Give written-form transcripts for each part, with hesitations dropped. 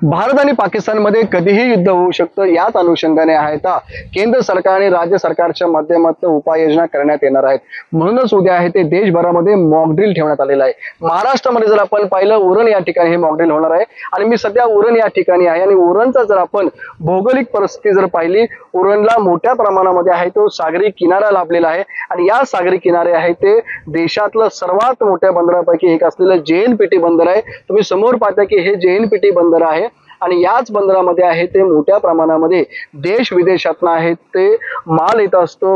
भारत आणि पाकिस्तानमध्ये कधीही युद्ध होऊ शकतं, याच अनुषंगाने आहेत केंद्र सरकार आणि राज्य सरकारच्या माध्यमातून उपाययोजना करण्यात येणार आहेत। म्हणूनच उद्या आहे ते देशभरामध्ये मॉक ड्रिल ठेवण्यात आलेला आहे। महाराष्ट्रामध्ये जर आपण पाहिलं, उरण या ठिकाणी हे मॉक ड्रिल होणार आहे आणि मी सध्या उरण या ठिकाणी आहे आणि उरणचा जर आपण भौगोलिक परिस्थिती जर पाहिली, उरणला मोठ्या प्रमाणामध्ये आहे तो सागरी किनारा लाभलेला आहे आणि या सागरी किनारे आहे ते देशातलं सर्वात मोठ्या बंदरापैकी एक असलेलं JNPT बंदर आहे। तुम्ही समोर पाहता की हे JNPT बंदर आहे आणि याच बंदरामध्ये आहे ते मोठ्या प्रमाणामध्ये देश विदेशातून आहे ते माल येत असतो।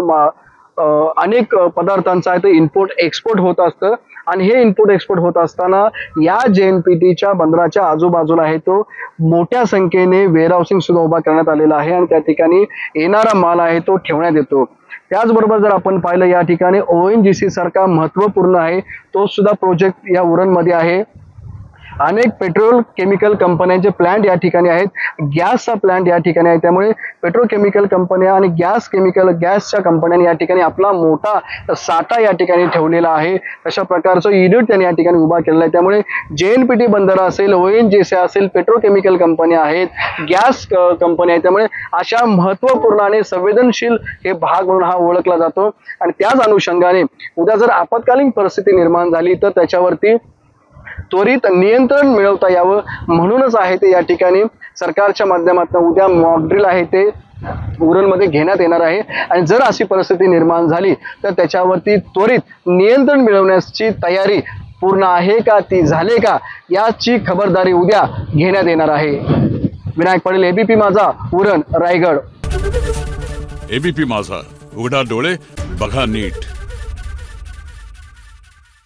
अनेक पदार्थांचा आहे ते इम्पोर्ट एक्सपोर्ट होत असतं आणि हे इम्पोर्ट एक्सपोर्ट होत असताना या JNPTच्या बंदराच्या आजूबाजूला आहे तो मोठ्या संख्येने वेअरहाऊसिंग सुद्धा उभा करण्यात आलेला आहे आणि त्या ठिकाणी येणारा माल आहे तो ठेवण्यात येतो। त्याचबरोबर जर आपण पाहिलं, या ठिकाणी ONGC सारखा महत्त्वपूर्ण आहे तो सुद्धा प्रोजेक्ट या उरणमध्ये आहे। अनेक पेट्रोल केमिकल कंपन्यांचे प्लांट या ठिकाणी आहेत, गॅसचा प्लांट या ठिकाणी आहे। त्यामुळे पेट्रोकेमिकल कंपन्या आणि गॅसच्या कंपन्यांनी या ठिकाणी आपला मोठा साठा या ठिकाणी ठेवलेला आहे। अशा प्रकारचं युनिट त्यांनी या ठिकाणी उभा केलेला आहे। त्यामुळे JNPT बंदर असेल, ONGC असेल, पेट्रोकेमिकल कंपन्या आहेत, गॅस कंपन्या आहेत, त्यामुळे अशा महत्त्वपूर्ण आणि संवेदनशील हे भाग म्हणून हा ओळखला जातो। आणि त्याच अनुषंगाने उद्या जर आपत्कालीन परिस्थिती निर्माण झाली तर त्याच्यावरती त्वरित नियंत्रण मिळवता यावं म्हणूनच आहे ते या ठिकाणी सरकारच्या माध्यमातून उद्या मॉक ड्रिल आहे ते उरणमध्ये घेण्यात येणार आहे। आणि जर अशी परिस्थिती निर्माण झाली तर त्याच्यावरती त्वरित नियंत्रण मिळवण्याची तयारी पूर्ण आहे का, ती झाले का, याची खबरदारी उद्या घेण्यात येणार आहे। विनायक पाटील, ABP माझा, उरण, रायगड। ABP माझा, उघडा डोळे बघा नीट।